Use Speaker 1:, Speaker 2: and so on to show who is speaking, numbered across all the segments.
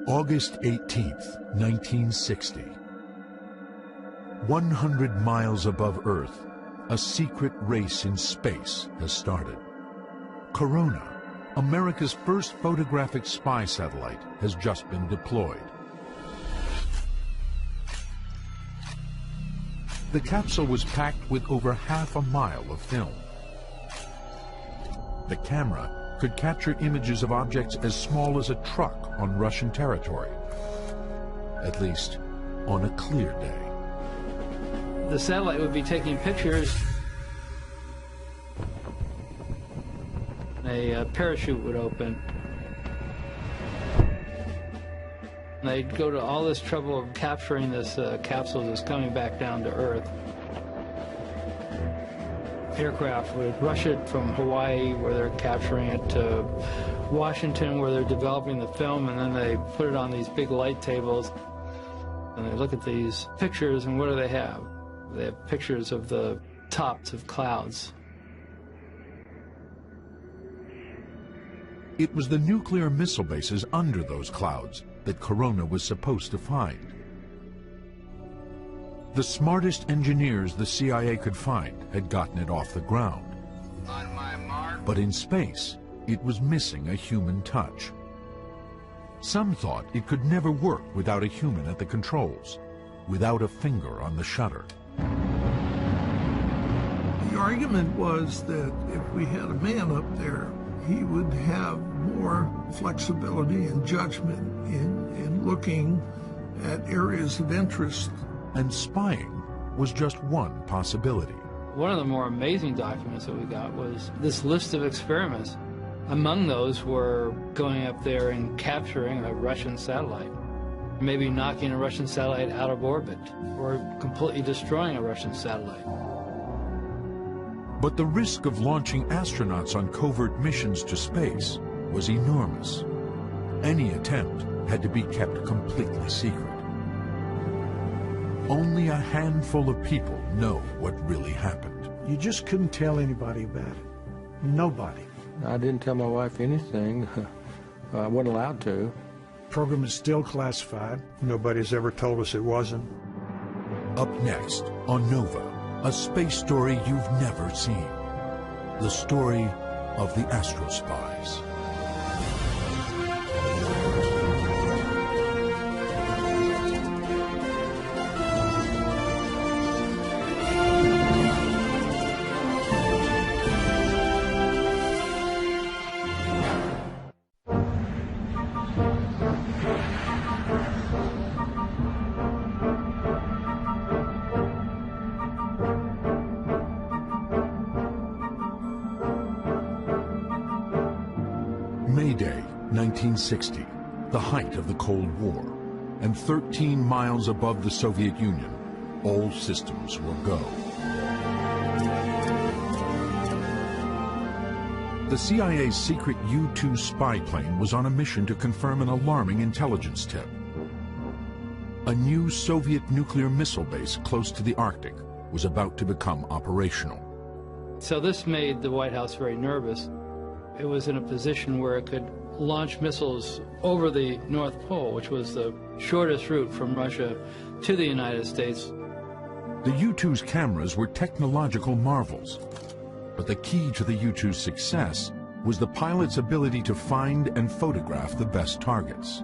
Speaker 1: August 18th, 1960. 100 miles above Earth, a secret race in space has started. Corona, America's first photographic spy satellite, has just been deployed. The capsule was packed with over half a mile of film. The camera could capture images of objects as small as a truck on Russian territory, at least on a clear day.
Speaker 2: The satellite would be taking pictures. A parachute would open. They'd go to all this trouble of capturing this capsule that's coming back down to Earth. Aircraft would rush it from Hawaii, where they're capturing it, to Washington, where they're developing the film, and then they put it on these big light tables. And they look at these pictures, and what do they have? They have pictures of the tops of clouds.
Speaker 1: It was the nuclear missile bases under those clouds that Corona was supposed to find. The smartest engineers the CIA could find had gotten it off the ground.
Speaker 3: On my mark.
Speaker 1: But in space, it was missing a human touch. Some thought it could never work without a human at the controls, without a finger on the shutter.
Speaker 4: The argument was that if we had a man up there, he would have more flexibility and judgment in looking at areas of interest.
Speaker 1: And spying was just one possibility.
Speaker 2: One of the more amazing documents that we got was this list of experiments. Among those were going up there and capturing a Russian satellite, maybe knocking a Russian satellite out of orbit, or completely destroying a Russian satellite.
Speaker 1: But the risk of launching astronauts on covert missions to space was enormous. Any attempt had to be kept completely secret. Only a handful of people know what really happened.
Speaker 5: You just couldn't tell anybody about it. Nobody.
Speaker 6: I didn't tell my wife anything. I wasn't allowed to.
Speaker 5: Program is still classified. Nobody's ever told us it wasn't.
Speaker 1: Up next on Nova, a space story you've never seen. The story of the Astrospies. May Day, 1960, the height of the Cold War, and 13 miles above the Soviet Union, all systems were go. The CIA's secret U-2 spy plane was on a mission to confirm an alarming intelligence tip. A new Soviet nuclear missile base close to the Arctic was about to become operational.
Speaker 2: So this made the White House very nervous. It was in a position where it could launch missiles over the North Pole, which was the shortest route from Russia to the United States.
Speaker 1: The U-2's cameras were technological marvels, but the key to the U-2's success was the pilot's ability to find and photograph the best targets.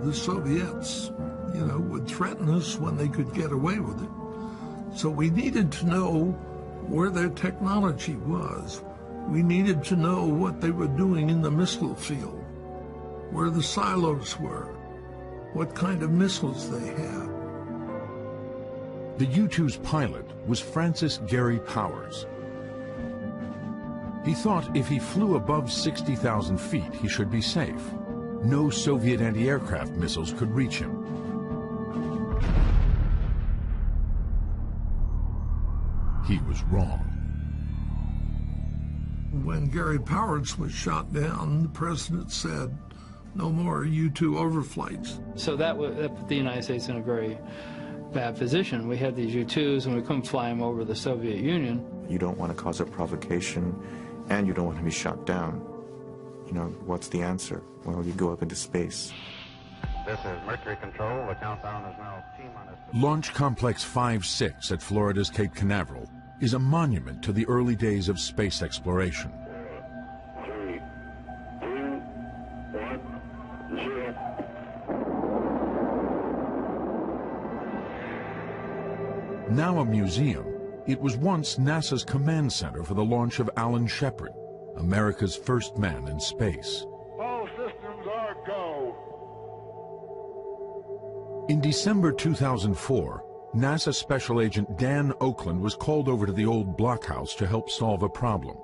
Speaker 4: The Soviets, would threaten us when they could get away with it. So we needed to know where their technology was. We needed to know what they were doing in the missile field, where the silos were, what kind of missiles they had.
Speaker 1: The U-2's pilot was Francis Gary Powers. He thought if he flew above 60,000 feet, he should be safe. No Soviet anti-aircraft missiles could reach him. He was wrong.
Speaker 4: When Gary Powers was shot down, the president said, no more U-2 overflights.
Speaker 2: So that put the United States in a very bad position. We had these U-2s and we couldn't fly them over the Soviet Union.
Speaker 7: You don't want to cause a provocation and you don't want to be shot down. What's the answer? Well, you go up into space.
Speaker 8: This is Mercury Control. The countdown is now T-minus.
Speaker 1: Launch Complex 5-6 at Florida's Cape Canaveral is a monument to the early days of space exploration.
Speaker 9: 3, 2, 1, 0.
Speaker 1: Now a museum, it was once NASA's command center for the launch of Alan Shepard, America's first man in space.
Speaker 9: All systems are go.
Speaker 1: In December 2004, NASA Special Agent Dan Oakland was called over to the old blockhouse to help solve a problem.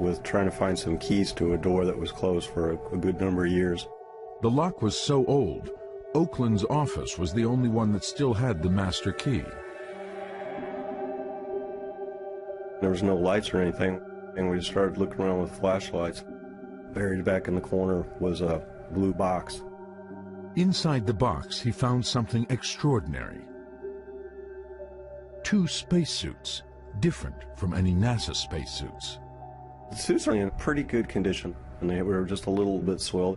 Speaker 10: Was trying to find some keys to a door that was closed for a good number of years.
Speaker 1: The lock was so old, Oakland's office was the only one that still had the master key.
Speaker 10: There was no lights or anything, and we started looking around with flashlights. Buried back in the corner was a blue box.
Speaker 1: Inside the box, he found something extraordinary. 2 spacesuits, different from any NASA spacesuits.
Speaker 10: The suits are in pretty good condition, and they were just a little bit soiled.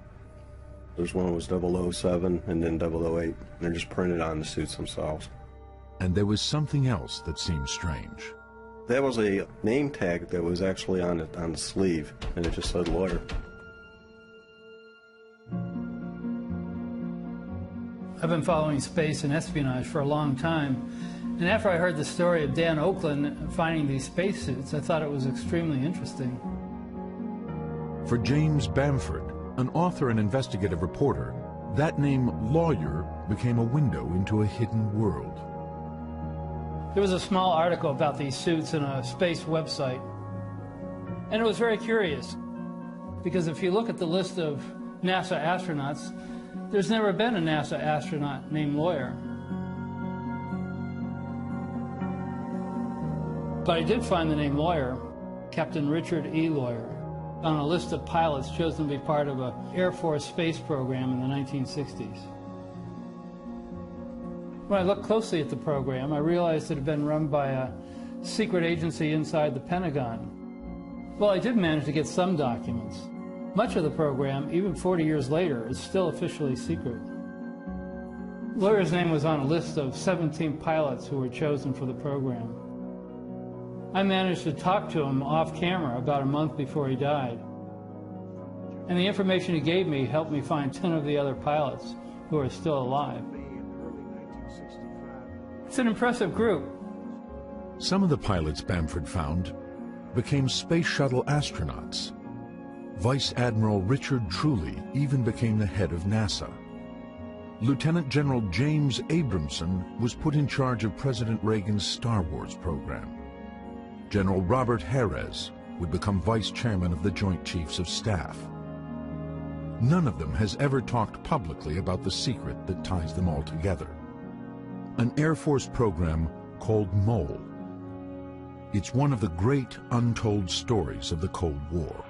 Speaker 10: There's one that was 007 and then 008, and they're just printed on the suits themselves.
Speaker 1: And there was something else that seemed strange.
Speaker 10: That was a name tag that was actually on the sleeve, and it just said lawyer.
Speaker 2: I've been following space and espionage for a long time, and after I heard the story of Dan Oakland finding these spacesuits, I thought it was extremely interesting.
Speaker 1: For James Bamford, an author and investigative reporter, that name lawyer became a window into a hidden world.
Speaker 2: There was a small article about these suits in a space website, and it was very curious, because if you look at the list of NASA astronauts, there's never been a NASA astronaut named Lawyer. But I did find the name Lawyer, Captain Richard E. Lawyer, on a list of pilots chosen to be part of an Air Force space program in the 1960s. When I looked closely at the program, I realized it had been run by a secret agency inside the Pentagon. Well, I did manage to get some documents. Much of the program, even 40 years later, is still officially secret. Lawyer's name was on a list of 17 pilots who were chosen for the program. I managed to talk to him off camera about a month before he died. And the information he gave me helped me find 10 of the other pilots who are still alive. It's an impressive group.
Speaker 1: Some of the pilots Bamford found became space shuttle astronauts. Vice Admiral Richard Truly even became the head of NASA. Lieutenant General James Abramson was put in charge of President Reagan's Star Wars program. General Robert Harris would become vice chairman of the Joint Chiefs of Staff. None of them has ever talked publicly about the secret that ties them all together. An Air Force program called Mole. It's one of the great untold stories of the Cold War.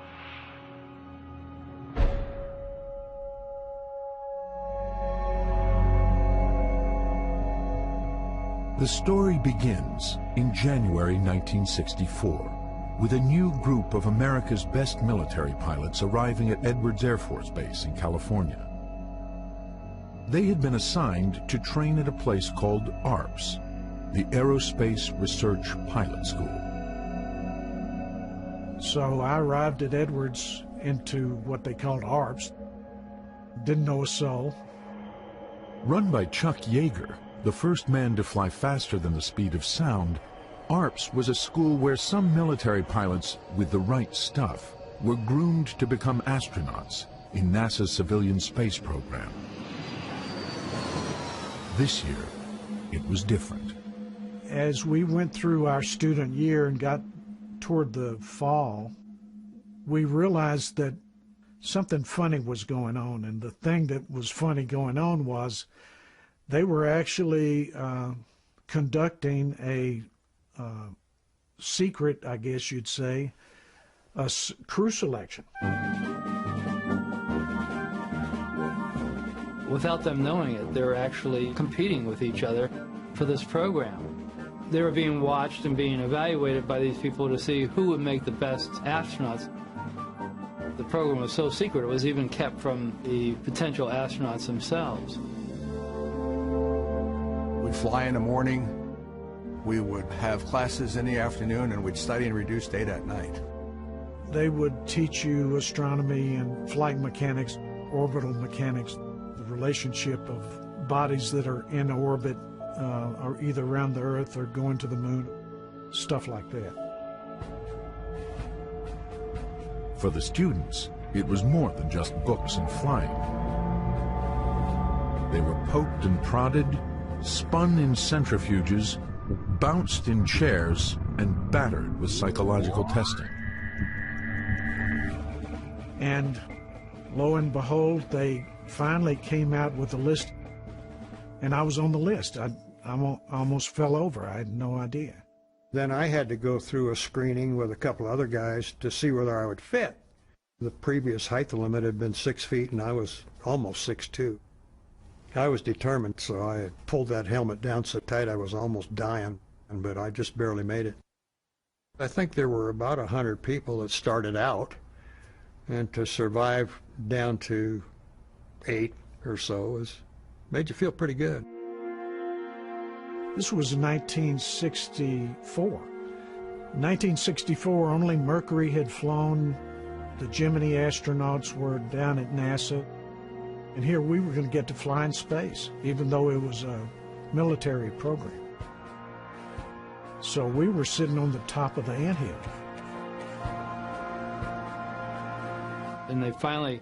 Speaker 1: The story begins in January 1964 with a new group of America's best military pilots arriving at Edwards Air Force Base in California. They had been assigned to train at a place called ARPS, the Aerospace Research Pilot School.
Speaker 5: So I arrived at Edwards into what they called ARPS. Didn't know a soul.
Speaker 1: Run by Chuck Yeager, the first man to fly faster than the speed of sound, ARPS was a school where some military pilots with the right stuff were groomed to become astronauts in NASA's civilian space program. This year, it was different.
Speaker 5: As we went through our student year and got toward the fall, we realized that something funny was going on, and the thing that was funny going on was they were actually conducting a secret, I guess you'd say, a crew selection.
Speaker 2: Without them knowing it, they were actually competing with each other for this program. They were being watched and being evaluated by these people to see who would make the best astronauts. The program was so secret, it was even kept from the potential astronauts themselves.
Speaker 11: We'd fly in the morning, we would have classes in the afternoon, and we'd study and reduce data at night.
Speaker 5: They would teach you astronomy and flight mechanics, orbital mechanics, the relationship of bodies that are in orbit, or either around the Earth or going to the moon, stuff like that.
Speaker 1: For the students, it was more than just books and flying. They were poked and prodded, spun in centrifuges, bounced in chairs, and battered with psychological testing.
Speaker 5: And lo and behold, they finally came out with a list, and I was on the list. I almost fell over. I had no idea.
Speaker 12: Then I had to go through a screening with a couple other guys to see whether I would fit. The previous height limit had been 6 feet, and I was almost 6'2". I was determined, so I had pulled that helmet down so tight I was almost dying, but I just barely made it. I think there were about 100 people that started out, and to survive down to 8 or so made you feel pretty good.
Speaker 5: This was 1964. In 1964, only Mercury had flown. The Gemini astronauts were down at NASA. And here we were going to get to fly in space, even though it was a military program. So we were sitting on the top of the anthill.
Speaker 2: And they finally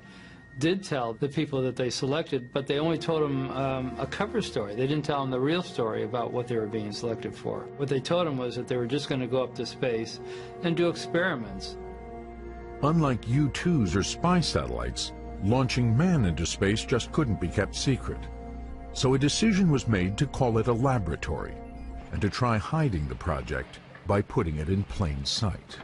Speaker 2: did tell the people that they selected, but they only told them a cover story. They didn't tell them the real story about what they were being selected for. What they told them was that they were just going to go up to space and do experiments.
Speaker 1: Unlike U-2s or spy satellites, launching man into space just couldn't be kept secret. So a decision was made to call it a laboratory and to try hiding the project by putting it in plain sight.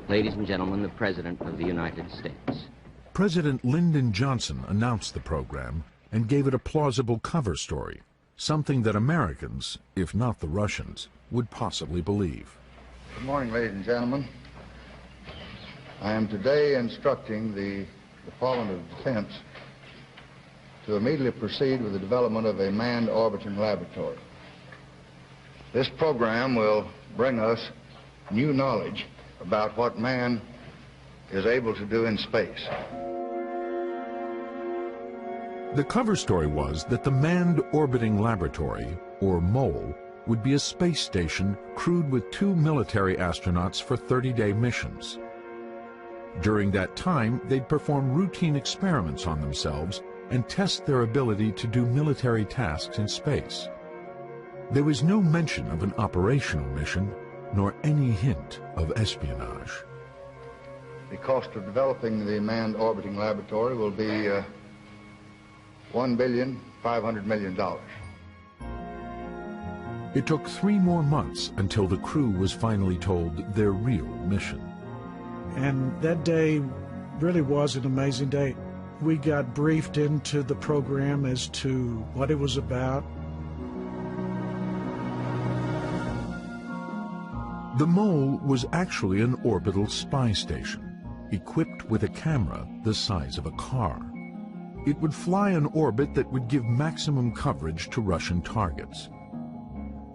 Speaker 13: Ladies and gentlemen, the President of the United States.
Speaker 1: President Lyndon Johnson announced the program and gave it a plausible cover story, something that Americans, if not the Russians, would possibly believe.
Speaker 14: Good morning, ladies and gentlemen. I am today instructing the Department of Defense to immediately proceed with the development of a manned orbiting laboratory. This program will bring us new knowledge about what man is able to do in space.
Speaker 1: The cover story was that the Manned Orbiting Laboratory, or MOLE, would be a space station crewed with 2 military astronauts for 30-day missions. During that time, they'd perform routine experiments on themselves and test their ability to do military tasks in space. There was no mention of an operational mission, nor any hint of espionage.
Speaker 14: The cost of developing the manned orbiting laboratory will be $1.5 billion.
Speaker 1: It took 3 more months until the crew was finally told their real mission.
Speaker 5: And that day really was an amazing day. We got briefed into the program as to what it was about.
Speaker 1: The MOLE was actually an orbital spy station, equipped with a camera the size of a car. It would fly an orbit that would give maximum coverage to Russian targets.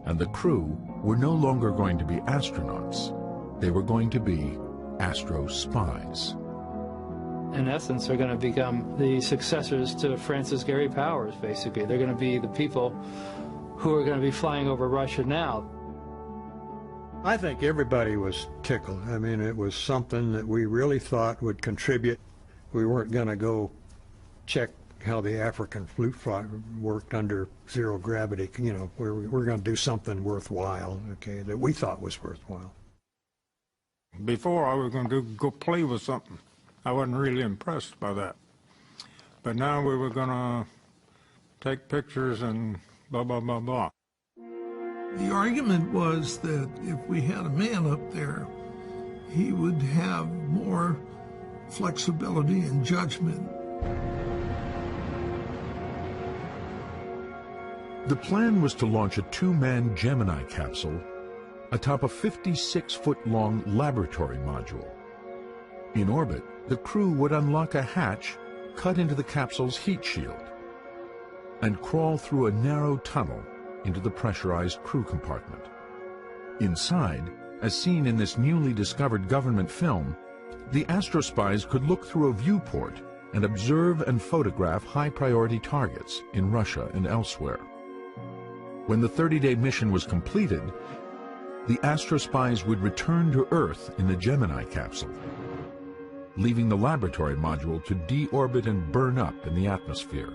Speaker 1: And the crew were no longer going to be astronauts. They were going to be Astrospies.
Speaker 2: In essence, they're going to become the successors to Francis Gary Powers, basically. They're going to be the people who are going to be flying over Russia now.
Speaker 12: I think everybody was tickled. I mean, it was something that we really thought would contribute. We weren't going to go check how the African flute worked under zero gravity. You know, we're going to do something worthwhile, okay, that we thought was worthwhile.
Speaker 15: Before, I was going to go play with something. I wasn't really impressed by that. But now we were going to take pictures and blah, blah, blah, blah.
Speaker 4: The argument was that if we had a man up there, he would have more flexibility and judgment.
Speaker 1: The plan was to launch a 2-man Gemini capsule atop a 56-foot-long laboratory module. In orbit, the crew would unlock a hatch cut into the capsule's heat shield and crawl through a narrow tunnel into the pressurized crew compartment. Inside, as seen in this newly discovered government film, the Astrospies could look through a viewport and observe and photograph high-priority targets in Russia and elsewhere. When the 30-day mission was completed, the Astrospies would return to Earth in the Gemini capsule, leaving the laboratory module to deorbit and burn up in the atmosphere.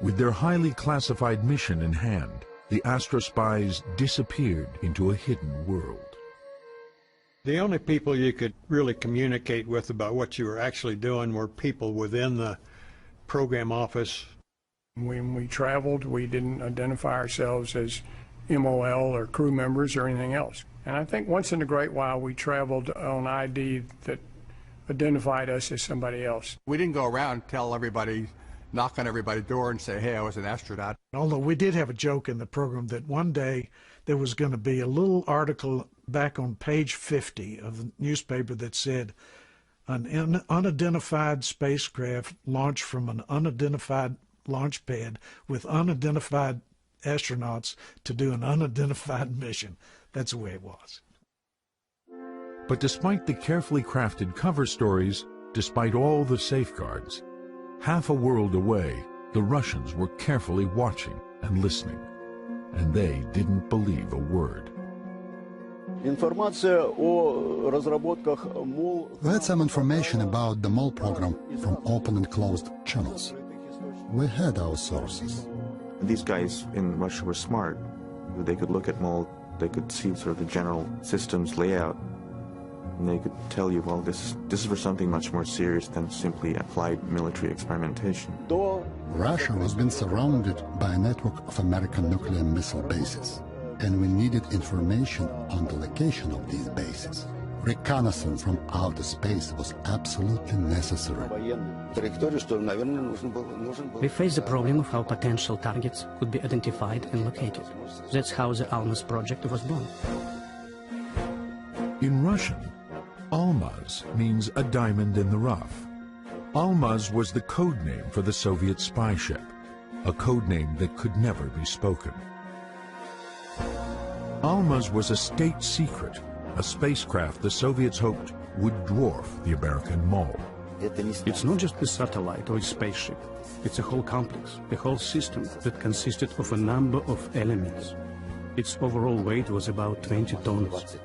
Speaker 1: With their highly classified mission in hand, the Astrospies disappeared into a hidden world.
Speaker 12: The only people you could really communicate with about what you were actually doing were people within the program office.
Speaker 16: When we traveled, we didn't identify ourselves as MOL or crew members or anything else. And I think once in a great while we traveled on ID that identified us as somebody else.
Speaker 11: We didn't go around and tell everybody, knock on everybody's door and say, hey, I was an astronaut.
Speaker 5: Although we did have a joke in the program that one day there was going to be a little article back on page 50 of the newspaper that said, an unidentified spacecraft launched from an unidentified launch pad with unidentified astronauts to do an unidentified mission. That's the way it was.
Speaker 1: But despite the carefully crafted cover stories, despite all the safeguards, half a world away, the Russians were carefully watching and listening, and they didn't believe a word.
Speaker 17: We had some information about the MOL program from open and closed channels. We had our sources.
Speaker 7: These guys in Russia were smart. They could look at MOL, they could see sort of the general systems layout, and they could tell you, well, this is for something much more serious than simply applied military experimentation.
Speaker 17: Russia was being surrounded by a network of American nuclear missile bases, and we needed information on the location of these bases. Reconnaissance from outer space was absolutely necessary.
Speaker 18: We faced the problem of how potential targets could be identified and located. That's how the Almaz project was born.
Speaker 1: In Russian, Almaz means a diamond in the rough. Almaz was the code name for the Soviet spy ship, a code name that could never be spoken. Almaz was a state secret, a spacecraft the Soviets hoped would dwarf the American MOL.
Speaker 18: It's not just a satellite or a spaceship. It's a whole complex, a whole system that consisted of a number of elements. Its overall weight was about 20 tons.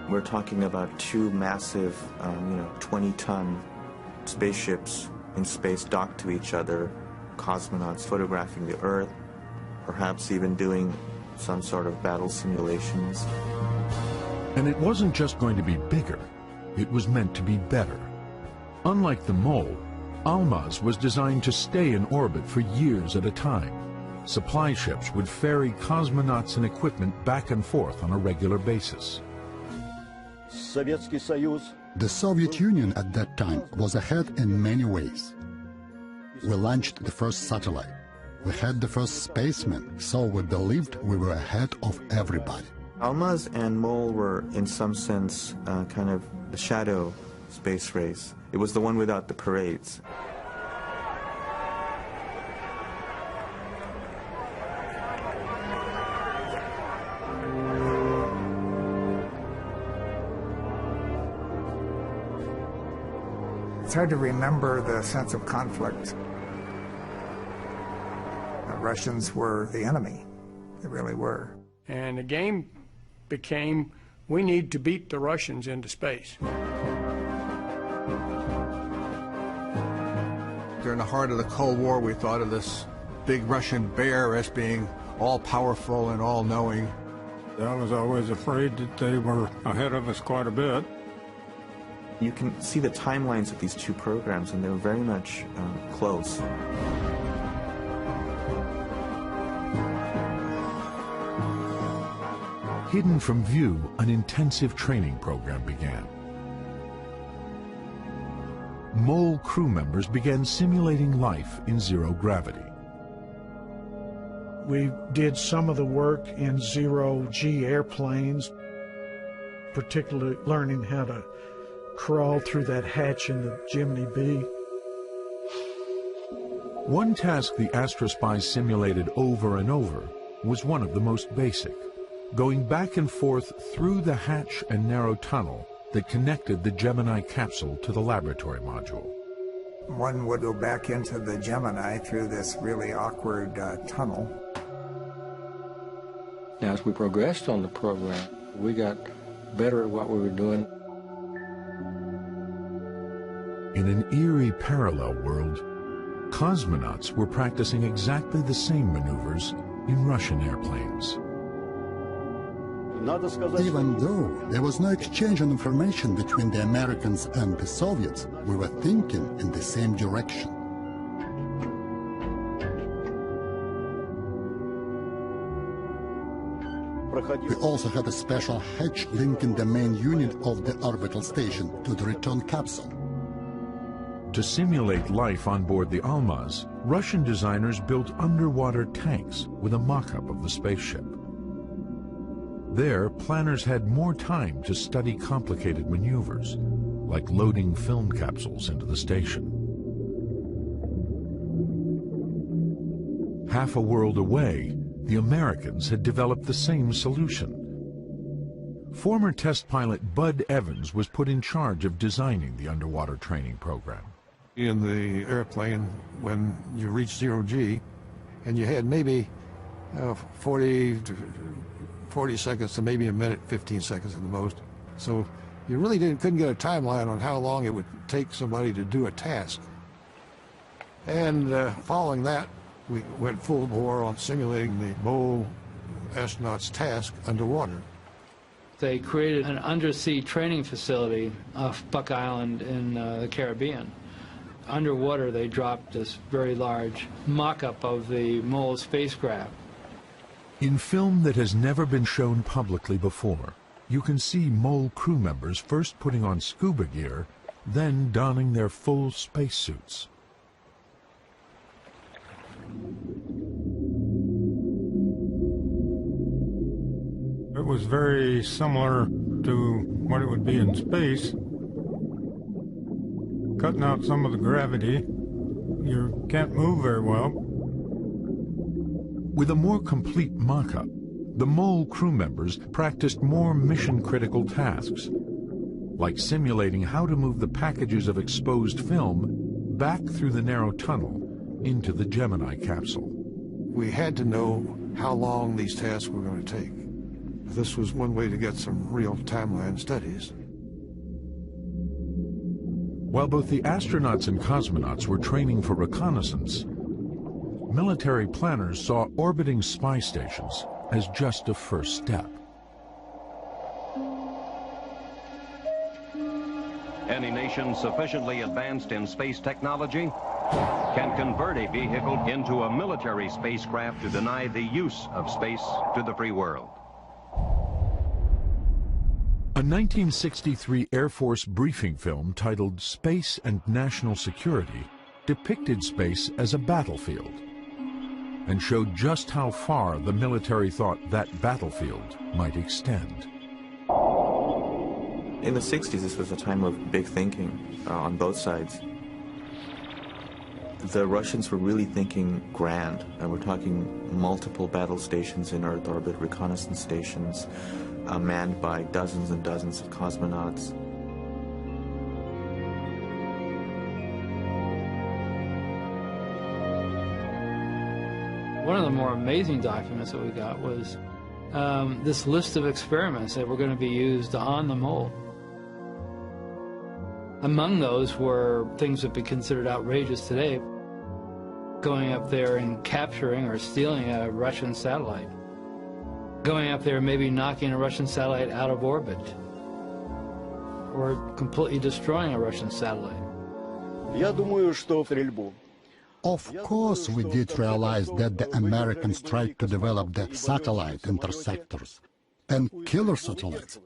Speaker 7: We're talking about two massive, 20-ton spaceships in space docked to each other, cosmonauts photographing the Earth, perhaps even doing some sort of battle simulations.
Speaker 1: And it wasn't just going to be bigger, it was meant to be better. Unlike the MOL, Almaz was designed to stay in orbit for years at a time. Supply ships would ferry cosmonauts and equipment back and forth on a regular basis.
Speaker 17: The Soviet Union at that time was ahead in many ways. We launched the first satellite. We had the first spaceman, so we believed we were ahead of everybody.
Speaker 7: Almaz and MOL were, in some sense, kind of the shadow space race. It was the one without the parades.
Speaker 19: It's hard to remember the sense of conflict. The Russians were the enemy. They really were.
Speaker 16: And the game became, we need to beat the Russians into space.
Speaker 11: During the heart of the Cold War, we thought of this big Russian bear as being all-powerful and all-knowing.
Speaker 15: I was always afraid that they were ahead of us quite a bit.
Speaker 7: You can see the timelines of these two programs, and they're very much close.
Speaker 1: Hidden from view, an intensive training program began. MOL crew members began simulating life in zero gravity.
Speaker 5: We did some of the work in zero-G airplanes, particularly learning how to crawl through that hatch in the Gemini B.
Speaker 1: One task the Astrospies simulated over and over was one of the most basic, going back and forth through the hatch and narrow tunnel that connected the Gemini capsule to the laboratory module.
Speaker 19: One would go back into the Gemini through this really awkward tunnel.
Speaker 6: Now, as we progressed on the program, we got better at what we were doing.
Speaker 1: In an eerie parallel world, cosmonauts were practicing exactly the same maneuvers in Russian airplanes.
Speaker 17: Even though there was no exchange of information between the Americans and the Soviets, we were thinking in the same direction. We also had a special hatch linking the main unit of the orbital station to the return capsule.
Speaker 1: To simulate life on board the Almaz, Russian designers built underwater tanks with a mock-up of the spaceship. There, planners had more time to study complicated maneuvers, like loading film capsules into the station. Half a world away, the Americans had developed the same solution. Former test pilot Bud Evans was put in charge of designing the underwater training program.
Speaker 11: In the airplane, when you reach 0G, and you had maybe 40 seconds to maybe a minute, 15 seconds at the most. So you really couldn't get a timeline on how long it would take somebody to do a task. And following that, we went full bore on simulating the MOL astronauts' task underwater.
Speaker 2: They created an undersea training facility off Buck Island in the Caribbean. Underwater, they dropped this very large mock-up of the MOL spacecraft.
Speaker 1: In film that has never been shown publicly before, you can see MOL crew members first putting on scuba gear, then donning their full spacesuits.
Speaker 15: It was very similar to what it would be in space. Cutting out some of the gravity, you can't move very well.
Speaker 1: With a more complete mock-up, the MOL crew members practiced more mission-critical tasks, like simulating how to move the packages of exposed film back through the narrow tunnel into the Gemini capsule.
Speaker 11: We had to know how long these tasks were going to take. This was one way to get some real timeline studies.
Speaker 1: While both the astronauts and cosmonauts were training for reconnaissance, military planners saw orbiting spy stations as just a first step.
Speaker 20: Any nation sufficiently advanced in space technology can convert a vehicle into a military spacecraft to deny the use of space to the free world.
Speaker 1: A 1963 Air Force briefing film titled Space and National Security depicted space as a battlefield and showed just how far the military thought that battlefield might extend.
Speaker 7: In the 60s, this was a time of big thinking on both sides. The Russians were really thinking grand, and we're talking multiple battle stations in Earth orbit, reconnaissance stations, manned by dozens and dozens of cosmonauts.
Speaker 2: One of the more amazing documents that we got was this list of experiments that were going to be used on the MOL. Among those were things that would be considered outrageous today. Going up there and capturing or stealing a Russian satellite. Going up there, maybe knocking a Russian satellite out of orbit, or completely destroying a Russian satellite.
Speaker 17: Of course, we did realize that the Americans tried to develop the satellite interceptors and killer satellites.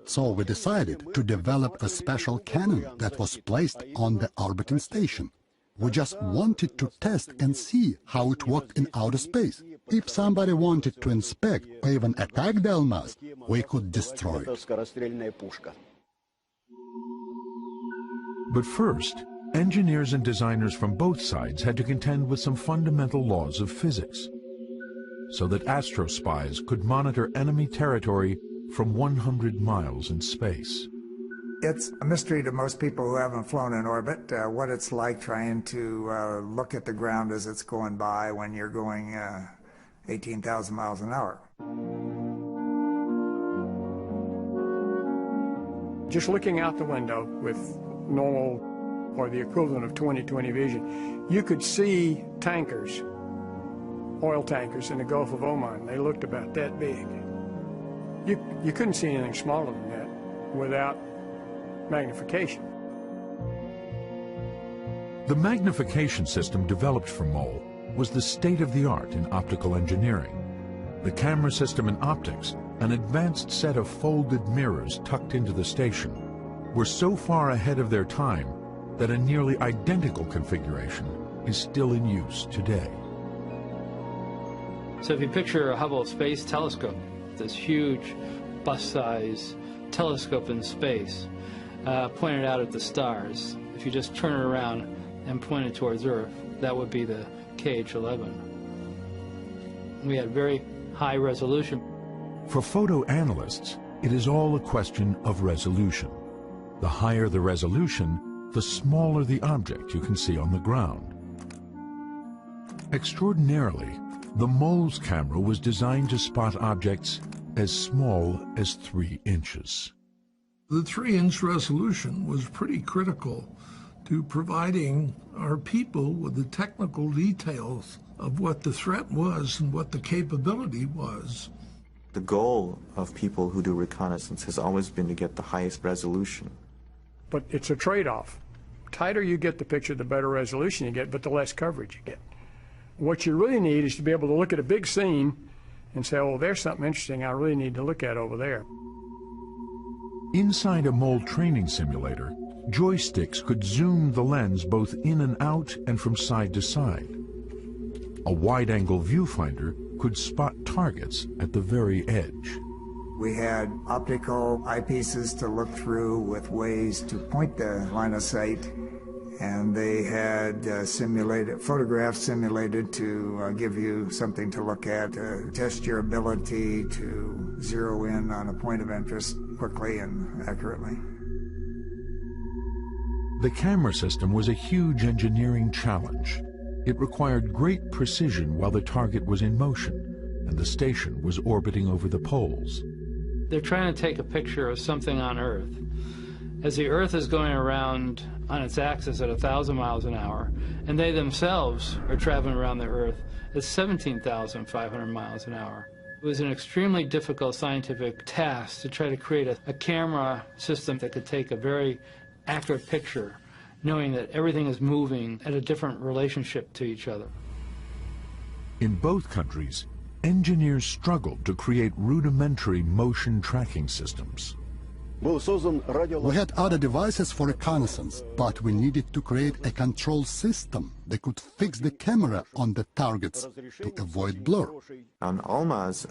Speaker 17: So we decided to develop a special cannon that was placed on the orbiting station. We just wanted to test and see how it worked in outer space. If somebody wanted to inspect or even attack the Almaz, we could destroy it.
Speaker 1: But first, engineers and designers from both sides had to contend with some fundamental laws of physics, so that Astrospies could monitor enemy territory from 100 miles in space.
Speaker 19: It's a mystery to most people who haven't flown in orbit, what it's like trying to look at the ground as it's going by when you're going 18,000 miles an hour.
Speaker 16: Just looking out the window with normal, or the equivalent of 20/20 vision, you could see tankers, oil tankers in the Gulf of Oman. They looked about that big. You couldn't see anything smaller than that without magnification.
Speaker 1: The magnification system developed for MOL was the state-of-the-art in optical engineering. The camera system and optics, an advanced set of folded mirrors tucked into the station, were so far ahead of their time that a nearly identical configuration is still in use today.
Speaker 2: So if you picture a Hubble Space Telescope, this huge bus-size telescope in space, pointed out at the stars, if you just turn it around and point it towards Earth, that would be the KH-11. We had very high resolution.
Speaker 1: For photo analysts, it is all a question of resolution. The higher the resolution, the smaller the object you can see on the ground. Extraordinarily, the MOL's camera was designed to spot objects as small as 3 inches.
Speaker 4: The 3-inch resolution was pretty critical to providing our people with the technical details of what the threat was and what the capability was.
Speaker 7: The goal of people who do reconnaissance has always been to get the highest resolution.
Speaker 16: But it's a trade-off. Tighter you get the picture, the better resolution you get, but the less coverage you get. What you really need is to be able to look at a big scene and say, oh, there's something interesting I really need to look at over there.
Speaker 1: Inside a MOL training simulator, joysticks could zoom the lens both in and out and from side to side. A wide-angle viewfinder could spot targets at the very edge.
Speaker 19: We had optical eyepieces to look through with ways to point the line of sight, and they had photographs simulated to give you something to look at, to test your ability to zero in on a point of interest quickly and accurately.
Speaker 1: The camera system was a huge engineering challenge. It required great precision while the target was in motion and the station was orbiting over the poles.
Speaker 2: They're trying to take a picture of something on Earth. As the Earth is going around on its axis at 1,000 miles an hour, and they themselves are traveling around the Earth at 17,500 miles an hour. It was an extremely difficult scientific task to try to create a camera system that could take a very accurate picture, knowing that everything is moving at a different relationship to each other.
Speaker 1: In both countries, engineers struggled to create rudimentary motion tracking systems.
Speaker 17: We had other devices for reconnaissance, but we needed to create a control system that could fix the camera on the targets to avoid blur.
Speaker 7: On Almaz,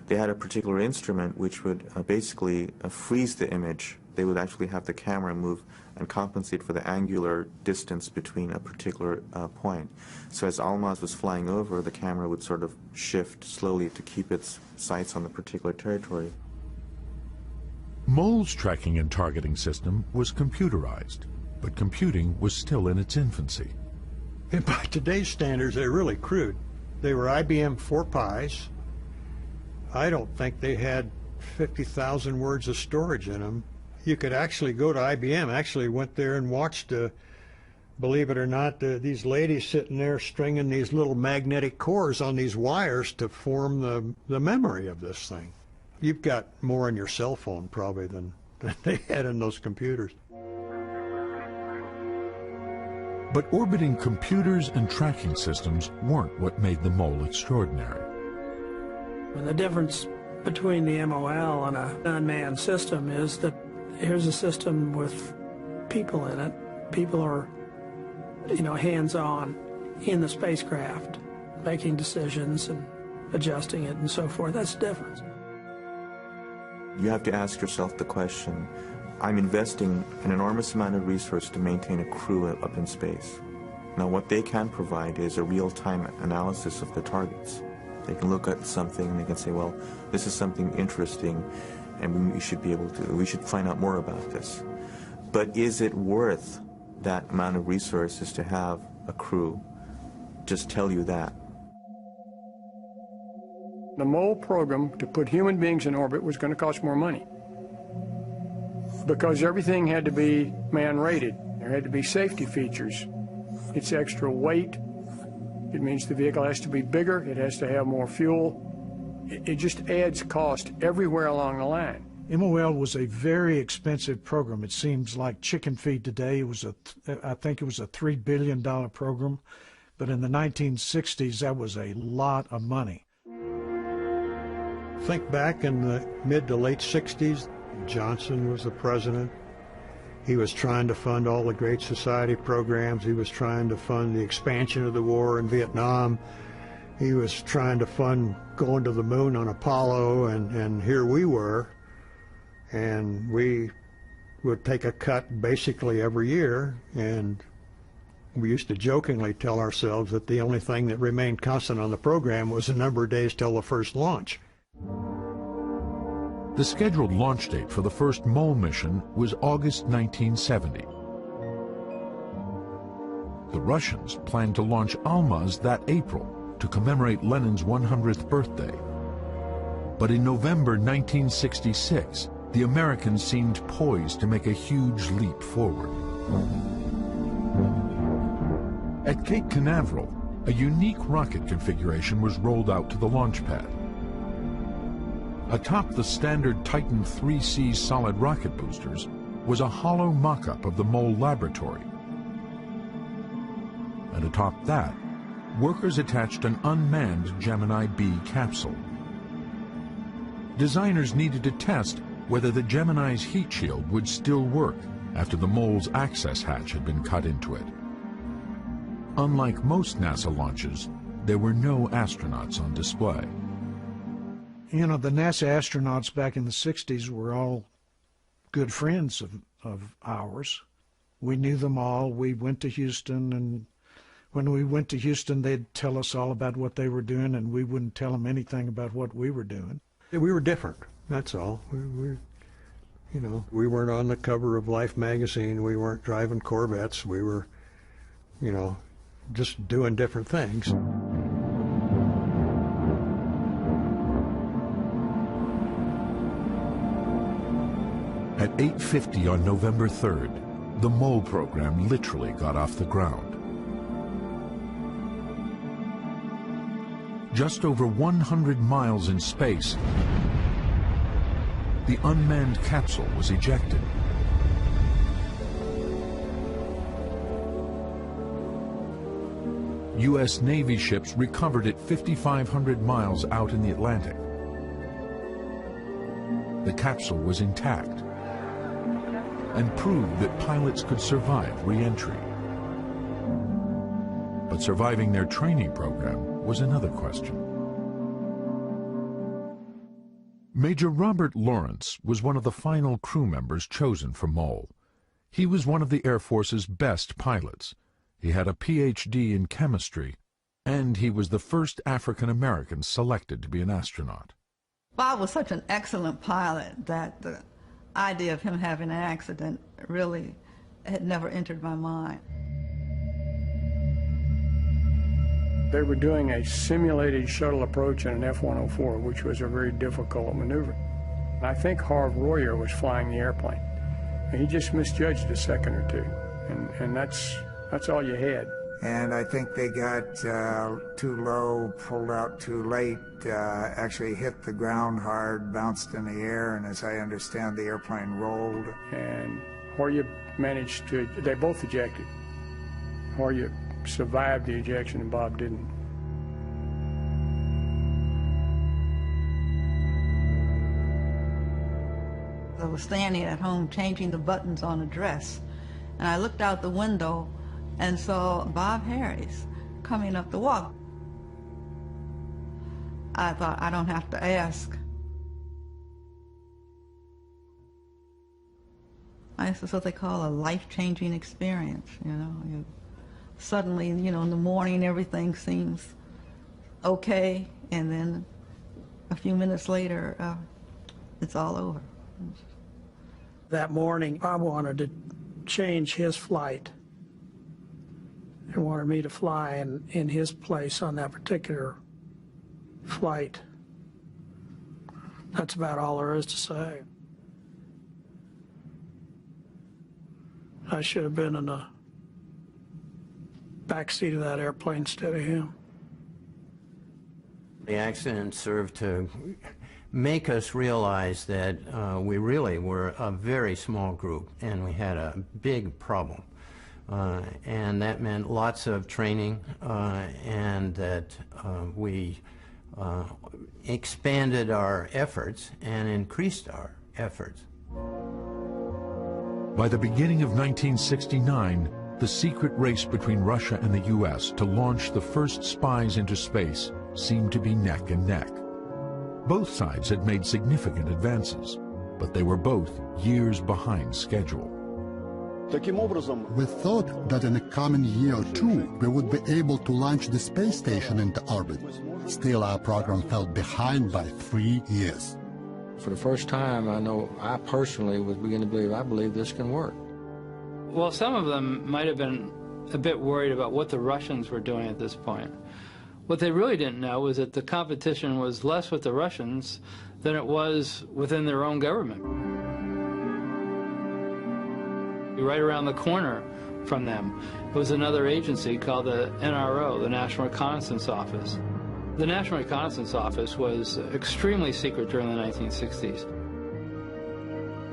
Speaker 7: they had a particular instrument which would basically freeze the image. They would actually have the camera move and compensate for the angular distance between a particular point. So as Almaz was flying over, the camera would sort of shift slowly to keep its sights on the particular territory.
Speaker 1: MOL's tracking and targeting system was computerized, but computing was still in its infancy.
Speaker 12: And by today's standards, they're really crude. They were IBM 4Pis. I don't think they had 50,000 words of storage in them. You could actually go to IBM, actually went there and watched, believe it or not, these ladies sitting there stringing these little magnetic cores on these wires to form the memory of this thing. You've got more on your cell phone probably than they had in those computers.
Speaker 1: But orbiting computers and tracking systems weren't what made the MOL extraordinary.
Speaker 21: The difference between the MOL and an unmanned system is that here's a system with people in it. People are, hands-on in the spacecraft, making decisions and adjusting it and so forth. That's the difference.
Speaker 7: You have to ask yourself the question, I'm investing an enormous amount of resource to maintain a crew up in space. Now, what they can provide is a real-time analysis of the targets. They can look at something and they can say, well, this is something interesting and we should find out more about this. But is it worth that amount of resources to have a crew just tell you that?
Speaker 16: The MOLE program to put human beings in orbit was going to cost more money because everything had to be man-rated. There had to be safety features. It's extra weight. It means the vehicle has to be bigger. It has to have more fuel. It just adds cost everywhere along the line.
Speaker 5: MOL was a very expensive program. It seems like chicken feed today. It was I think it was a $3 billion program, but in the 1960s, that was a lot of money.
Speaker 12: Think back in the mid to late 60s, Johnson was the president. He was trying to fund all the Great Society programs. He was trying to fund the expansion of the war in Vietnam. He was trying to fund going to the moon on Apollo, and here we were. And we would take a cut basically every year, and we used to jokingly tell ourselves that the only thing that remained constant on the program was the number of days till the first launch.
Speaker 1: The scheduled launch date for the first MOLE mission was August 1970. The Russians planned to launch Almaz that April to commemorate Lenin's 100th birthday. But in November 1966, the Americans seemed poised to make a huge leap forward. At Cape Canaveral, a unique rocket configuration was rolled out to the launch pad. Atop the standard Titan 3C solid rocket boosters was a hollow mock-up of the MOLE laboratory. And atop that, workers attached an unmanned Gemini B capsule. Designers needed to test whether the Gemini's heat shield would still work after the MOLE's access hatch had been cut into it. Unlike most NASA launches, there were no astronauts on display.
Speaker 5: You know, the NASA astronauts back in the 60s were all good friends of ours. We knew them all. We went to Houston, and when we went to Houston, they'd tell us all about what they were doing, and we wouldn't tell them anything about what we were doing.
Speaker 12: We were different, that's all. We weren't on the cover of Life magazine. We weren't driving Corvettes. We were, just doing different things.
Speaker 1: At 8:50 on November 3rd, the MOLE program literally got off the ground. Just over 100 miles in space, the unmanned capsule was ejected. U.S. Navy ships recovered it 5,500 miles out in the Atlantic. The capsule was intact and proved that pilots could survive re-entry. But surviving their training program was another question. Major Robert Lawrence was one of the final crew members chosen for MOLE. He was one of the Air Force's best pilots. He had a Ph.D. in chemistry, and he was the first African-American selected to be an astronaut.
Speaker 3: Bob was such an excellent pilot that the idea of him having an accident really had never entered my mind.
Speaker 16: They were doing a simulated shuttle approach in an F-104, which was a very difficult maneuver. I think Harv Royer was flying the airplane. And he just misjudged a second or two, and that's all you had.
Speaker 19: And I think they got too low, pulled out too late, actually hit the ground hard, bounced in the air, and as I understand, the airplane rolled.
Speaker 16: And Royer managed to, they both ejected. Royer survived the ejection and Bob didn't.
Speaker 3: I was standing at home changing the buttons on a dress, and I looked out the window and saw Bob Harris coming up the walk. I thought, I don't have to ask. It's what they call a life-changing experience, you know. Suddenly, you know, in the morning everything seems okay, and then a few minutes later, it's all over.
Speaker 21: That morning, Bob wanted to change his flight and wanted me to fly in his place on that particular flight. That's about all there is to say. I should have been in the backseat of that airplane instead of him.
Speaker 8: The accident served to make us realize that we really were a very small group and we had a big problem. And that meant lots of training and that we expanded our efforts and increased our efforts.
Speaker 1: By the beginning of 1969, the secret race between Russia and the U.S. to launch the first spies into space seemed to be neck and neck. Both sides had made significant advances, but they were both years behind schedule.
Speaker 17: We thought that in a coming year or two we would be able to launch the space station into orbit. Still, our program fell behind by 3 years.
Speaker 6: For the first time, I personally was beginning to believe, I believe this can work.
Speaker 2: Well, some of them might have been a bit worried about what the Russians were doing at this point. What they really didn't know was that the competition was less with the Russians than it was within their own government. Right around the corner from them was another agency called the NRO, the National Reconnaissance Office. The National Reconnaissance Office was extremely secret during the 1960s.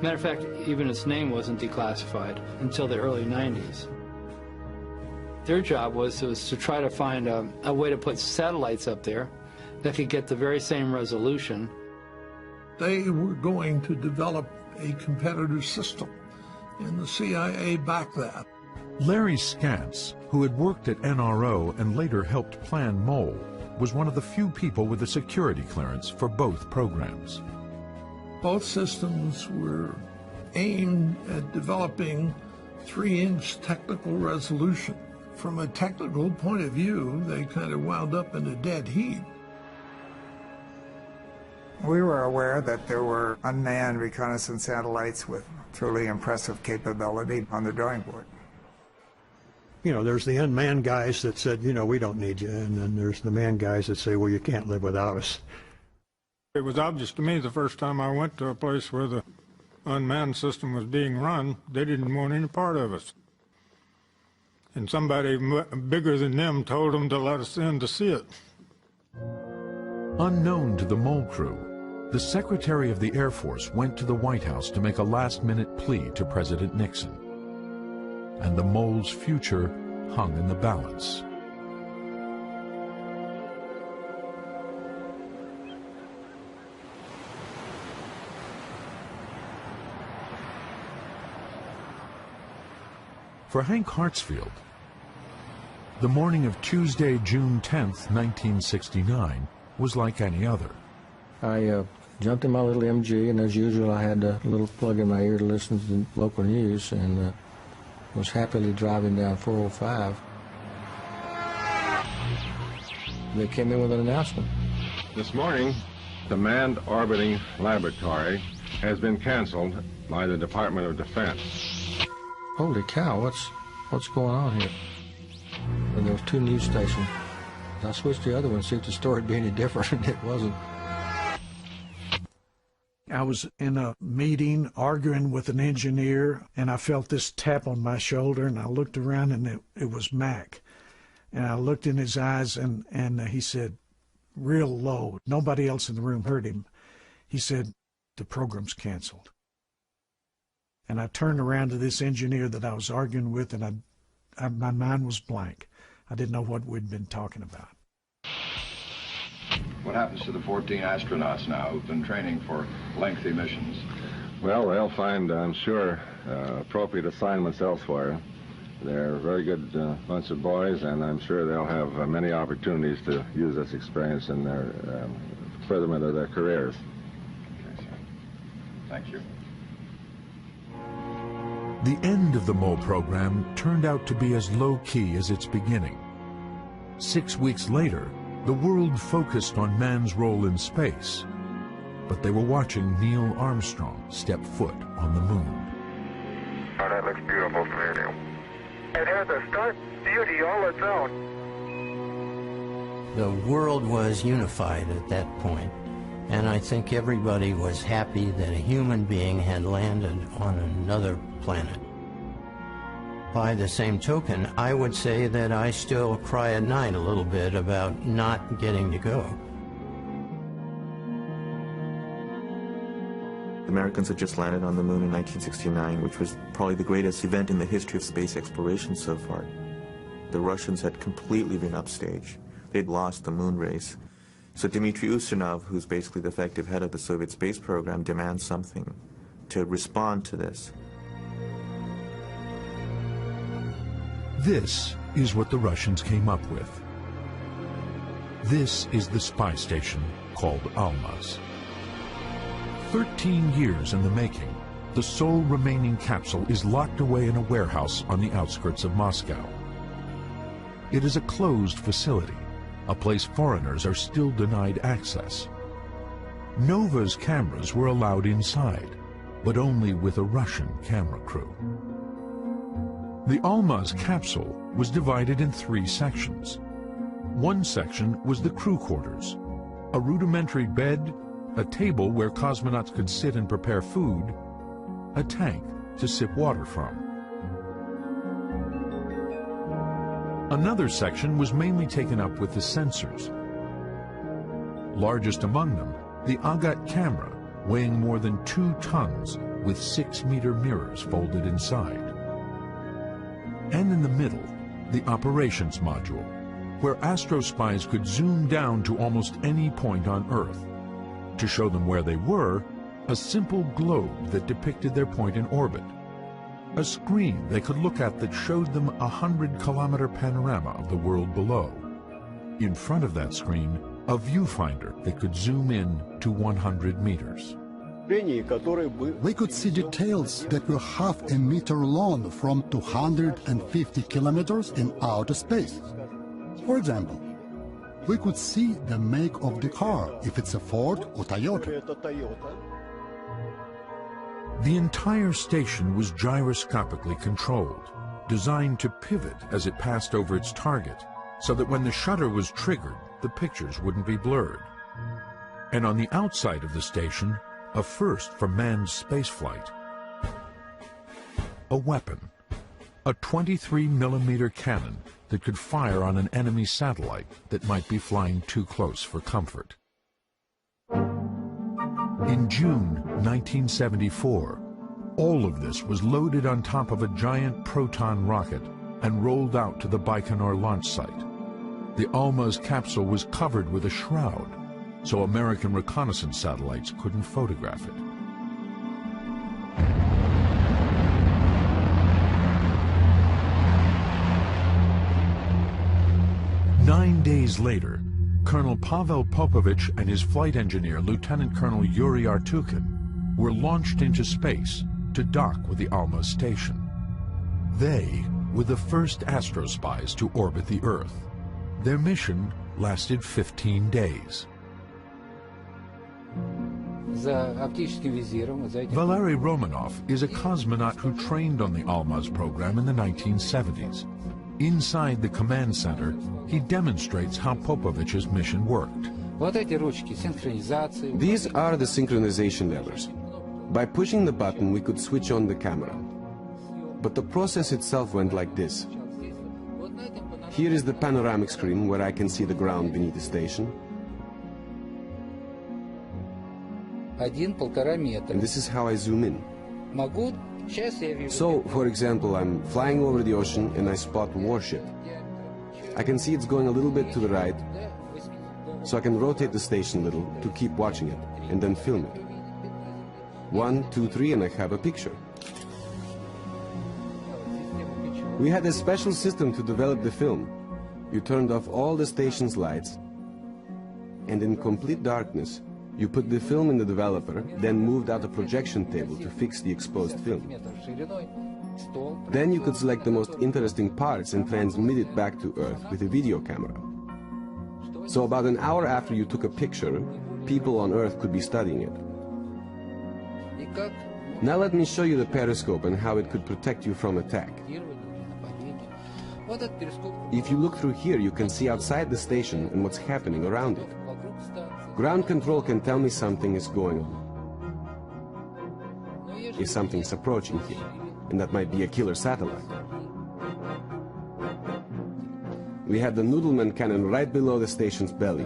Speaker 2: Matter of fact, even its name wasn't declassified until the early 90s. Their job was to try to find a way to put satellites up there that could get the very same resolution.
Speaker 4: They were going to develop a competitive system, and the CIA backed that.
Speaker 1: Larry Skantz, who had worked at NRO and later helped plan MOLE, was one of the few people with a security clearance for both programs.
Speaker 4: Both systems were aimed at developing 3-inch technical resolution. From a technical point of view, they kind of wound up in a dead heat.
Speaker 19: We were aware that there were unmanned reconnaissance satellites with truly impressive capability on the drawing board.
Speaker 12: You know, there's the unmanned guys that said, you know, we don't need you, and then there's the manned guys that say, well, you can't live without us.
Speaker 15: It was obvious to me the first time I went to a place where the unmanned system was being run, they didn't want any part of us. And somebody bigger than them told them to let us in to see it.
Speaker 1: Unknown to the MOLE crew, the Secretary of the Air Force went to the White House to make a last-minute plea to President Nixon. And the MOLE's future hung in the balance. For Hank Hartsfield, the morning of Tuesday, June 10th, 1969, was like any other.
Speaker 6: I jumped in my little MG, and as usual, I had a little plug in my ear to listen to the local news, and was happily driving down 405. They came in with an announcement.
Speaker 22: This morning, the Manned Orbiting Laboratory has been canceled by the Department of Defense.
Speaker 6: Holy cow, what's going on here? And there was 2 news stations. I switched the other one to see if the story would be any different, and it wasn't.
Speaker 5: I was in a meeting arguing with an engineer, and I felt this tap on my shoulder, and I looked around, and it was Mac. And I looked in his eyes, and he said, real low, nobody else in the room heard him, he said, the program's canceled. And I turned around to this engineer that I was arguing with, and my mind was blank. I didn't know what we'd been talking about.
Speaker 23: What happens to the 14 astronauts now who've been training for lengthy missions?
Speaker 22: Well, they'll find, I'm sure, appropriate assignments elsewhere. They're a very good bunch of boys, and I'm sure they'll have many opportunities to use this experience in their furtherment of their careers.
Speaker 23: Okay, sir. Thank you.
Speaker 1: The end of the mole program turned out to be as low-key as its beginning. 6 weeks later, the world focused on man's role in space, but they were watching Neil Armstrong step foot on the moon.
Speaker 9: Oh, that looks beautiful from here, Neil. It has a stark beauty all its own.
Speaker 8: The world was unified at that point, and I think everybody was happy that a human being had landed on another planet. By the same token, I would say that I still cry at night a little bit about not getting to go.
Speaker 7: The Americans had just landed on the moon in 1969, which was probably the greatest event in the history of space exploration so far. The Russians had completely been upstaged. They'd lost the moon race. So Dmitry Ustinov, who's basically the effective head of the Soviet space program, demands something to respond to this.
Speaker 1: This is what the Russians came up with. This is the spy station called Almaz. 13 years in the making, the sole remaining capsule is locked away in a warehouse on the outskirts of Moscow. It is a closed facility, a place foreigners are still denied access. Nova's cameras were allowed inside, but only with a Russian camera crew. The Almaz capsule was divided in 3 sections. One section was the crew quarters, a rudimentary bed, a table where cosmonauts could sit and prepare food, a tank to sip water from. Another section was mainly taken up with the sensors. Largest among them, the Agat camera, weighing more than 2 tons, with 6-meter mirrors folded inside. And in the middle, the operations module, where Astrospies could zoom down to almost any point on Earth. To show them where they were, a simple globe that depicted their point in orbit. A screen they could look at that showed them a 100-kilometer panorama of the world below. In front of that screen, a viewfinder that could zoom in to 100 meters.
Speaker 17: We could see details that were half a meter long from 250 kilometers in outer space. For example, we could see the make of the car, if it's a Ford or Toyota.
Speaker 1: The entire station was gyroscopically controlled, designed to pivot as it passed over its target, so that when the shutter was triggered, the pictures wouldn't be blurred. And on the outside of the station, a first for manned spaceflight, a weapon, a 23-millimeter cannon that could fire on an enemy satellite that might be flying too close for comfort. In June 1974, all of this was loaded on top of a giant Proton rocket and rolled out to the Baikonur launch site. The Almaz capsule was covered with a shroud, so American reconnaissance satellites couldn't photograph it. Nine days later, Colonel Pavel Popovich and his flight engineer, Lieutenant Colonel Yuri Artukin, were launched into space to dock with the Almaz station. They were the first Astrospies to orbit the Earth. Their mission lasted 15 days. Valery Romanov is a cosmonaut who trained on the Almaz program in the 1970s. Inside the command center, he demonstrates how Popovich's mission worked.
Speaker 10: These are the synchronization levers. By pushing the button, we could switch on the camera. But the process itself went like this. Here is the panoramic screen where I can see the ground beneath the station. And this is how I zoom in. So, for example, I'm flying over the ocean and I spot a warship. I can see it's going a little bit to the right, so I can rotate the station a little to keep watching it and then film it. 1, 2, 3, and I have a picture. We had a special system to develop the film. You turned off all the station's lights, and in complete darkness, you put the film in the developer, then moved out a projection table to fix the exposed film. Then you could select the most interesting parts and transmit it back to Earth with a video camera. So about an hour after you took a picture, people on Earth could be studying it. Now let me show you the periscope and how it could protect you from attack. If you look through here, you can see outside the station and what's happening around it. Ground control can tell me something is going on. If something's approaching here, and that might be a killer satellite. We have the Noodleman cannon right below the station's belly.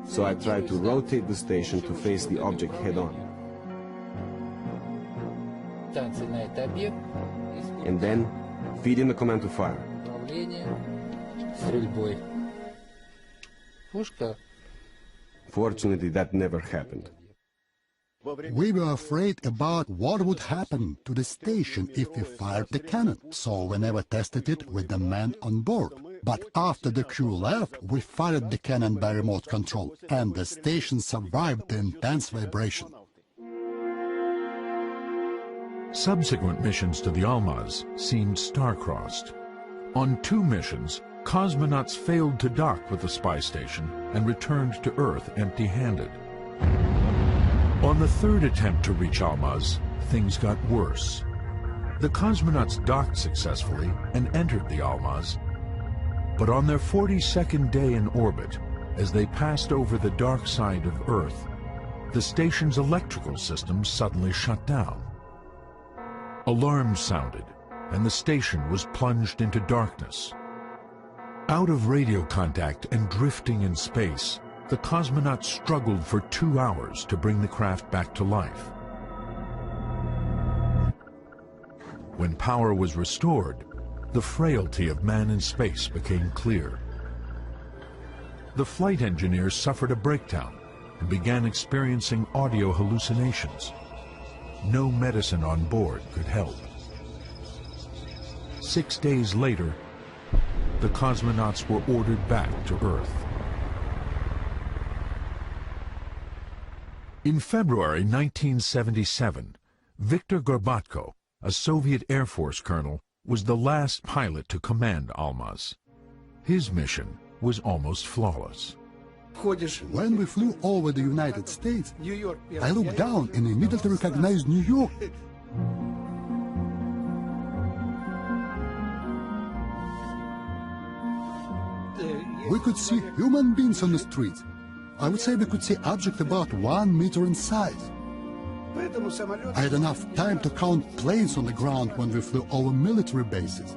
Speaker 10: So I tried to rotate the station to face the object head-on. And then feed in the command to fire. Fortunately, that never happened.
Speaker 17: We were afraid about what would happen to the station if we fired the cannon, so we never tested it with the men on board. But after the crew left, we fired the cannon by remote control, and the station survived the intense vibration.
Speaker 1: Subsequent missions to the Almaz seemed star-crossed. On 2 missions, cosmonauts failed to dock with the spy station and returned to Earth empty-handed. On the 3rd attempt to reach Almaz, things got worse. The cosmonauts docked successfully and entered the Almaz. But on their 42nd day in orbit, as they passed over the dark side of Earth, the station's electrical system suddenly shut down. Alarms sounded, and the station was plunged into darkness. Out of radio contact and drifting in space, the cosmonauts struggled for 2 hours to bring the craft back to life. When power was restored, the frailty of man in space became clear. The flight engineers suffered a breakdown and began experiencing audio hallucinations. No medicine on board could help. 6 days later, the cosmonauts were ordered back to Earth. In February 1977, Viktor Gorbatko, a Soviet Air Force colonel, was the last pilot to command Almaz. His mission was almost flawless.
Speaker 17: When we flew over the United States, I looked down and immediately recognized New York. We could see human beings on the streets. I would say we could see objects about 1 meter in size. I had enough time to count planes on the ground when we flew over military bases.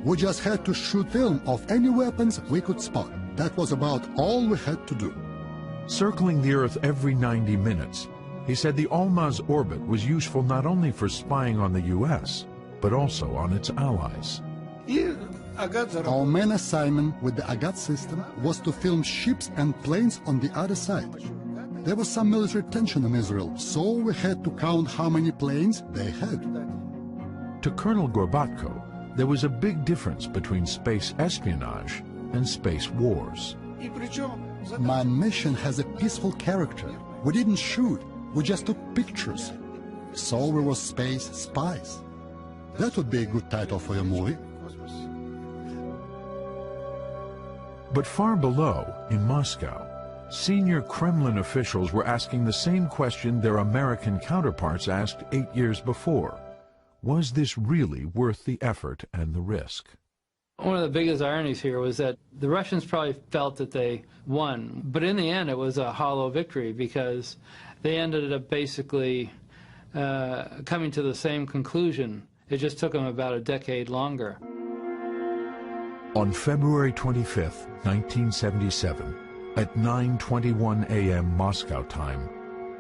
Speaker 17: We just had to shoot film of any weapons we could spot. That was about all we had to do.
Speaker 1: Circling the Earth every 90 minutes, he said the Almaz orbit was useful not only for spying on the U.S., but also on its allies.
Speaker 17: Our main assignment with the Agat system was to film ships and planes on the other side. There was some military tension in Israel, so we had to count how many planes they had.
Speaker 1: To Colonel Gorbatko, there was a big difference between space espionage and space wars.
Speaker 17: My mission has a peaceful character. We didn't shoot, we just took pictures. So we were space spies. That would be a good title for a movie.
Speaker 1: But far below, in Moscow, senior Kremlin officials were asking the same question their American counterparts asked 8 years before. Was this really worth the effort and the risk?
Speaker 2: One of the biggest ironies here was that the Russians probably felt that they won, but in the end it was a hollow victory because they ended up basically coming to the same conclusion. It just took them about a decade longer.
Speaker 1: On February 25, 1977, at 9:21 a.m. Moscow time,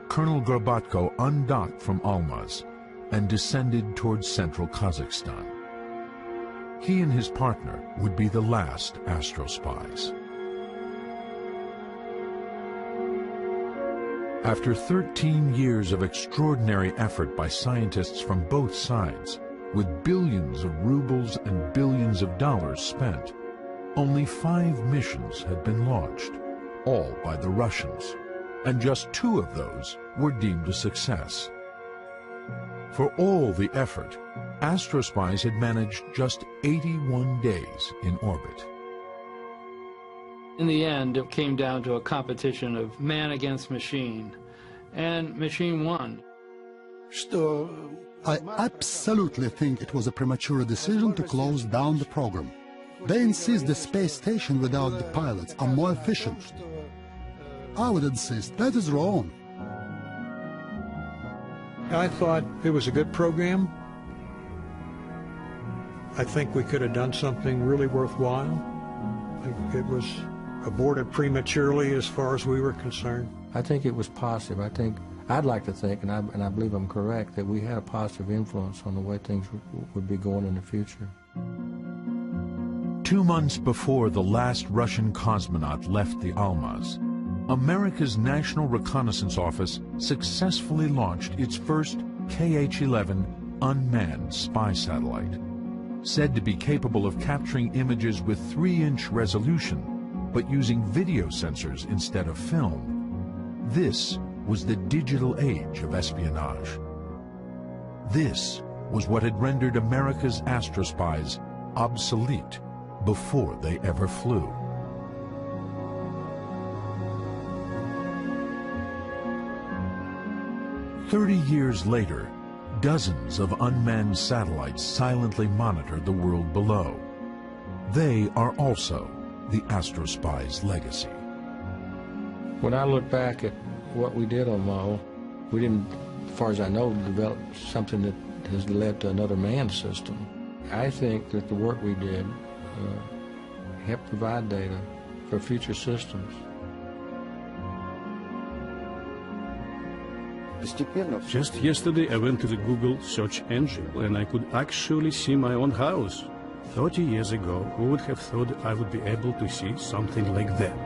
Speaker 1: Colonel Gorbatko undocked from Almaz and descended towards central Kazakhstan. He and his partner would be the last Astrospies. After 13 years of extraordinary effort by scientists from both sides, with billions of rubles and billions of dollars spent, only 5 missions had been launched, all by the Russians, and just 2 of those were deemed a success. For all the effort, Astrospies had managed just 81 days in orbit.
Speaker 2: In the end, it came down to a competition of man against machine, and machine won.
Speaker 17: I absolutely think it was a premature decision to close down the program. They insist the space station without the pilots are more efficient. I would insist that is wrong.
Speaker 12: I thought it was a good program. I think we could have done something really worthwhile. It was aborted prematurely as far as we were concerned.
Speaker 6: I think it was positive. I'd like to think, and I believe I'm correct, that we had a positive influence on the way things would be going in the future.
Speaker 1: 2 months before the last Russian cosmonaut left the Almaz, America's National Reconnaissance Office successfully launched its first KH-11 unmanned spy satellite. Said to be capable of capturing images with 3-inch resolution, but using video sensors instead of film. This was the digital age of espionage. This was what had rendered America's Astrospies obsolete before they ever flew. "30 years later, dozens of unmanned satellites silently monitor the world below. They are also the Astrospies' legacy.
Speaker 6: When I look back at what we did on Mo, we didn't, as far as I know, develop something that has led to another manned system. I think that the work we did helped provide data for future systems.
Speaker 13: Just yesterday I went to the Google search engine and I could actually see my own house. 30 years ago, who would have thought I would be able to see something like that?